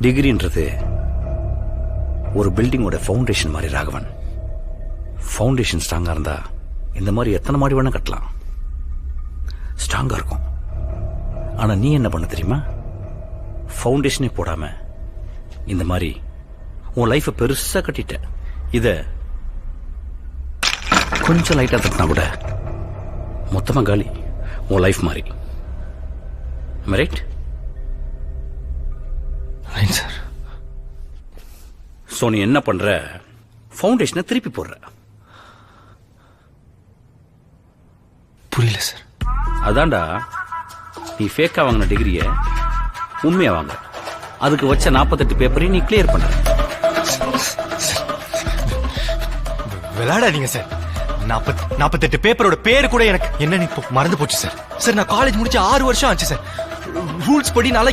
டிகிரின்றது ஒரு பில்டிங்கோட ஃபவுண்டேஷன் மாதிரி ராகவன். ஃபவுண்டேஷன் ஸ்ட்ராங்கா இருந்தா இந்த மாதிரி எத்தனை மாடி வேணா கட்டலாம், ஸ்ட்ராங்கா இருக்கும். ஆனா நீ என்ன பண்ண தெரியுமா? ஃபவுண்டேஷனே போடாம இந்த மாதிரி உன் லைஃப பெருசா கட்டிட்ட. இத கொஞ்சம் லைட்டா தட்டினா கூட மொத்தமா காலி உன் லைஃப் மாதிரி. Right sir. சோ நீ என்ன பண்ற? ஃபவுண்டேஷனை திருப்பி போடுற. புரியல சார். அதான்டா, நீ ஃபேக்கா வாங்கின டிகிரிய உண்மையா வாங்க, அதுக்கு வச்ச 48 பேப்பரையும் நீ கிளியர் பண்ற. விளையாடாதீங்க சார். 48 பேப்பரோட பேரு கூட எனக்கு என்ன மறந்து போச்சு சார். சார் நான் காலேஜ் முடிச்சு 6 வருஷம் ஆச்சு சார். ரூல்ஸ் படி நல்லா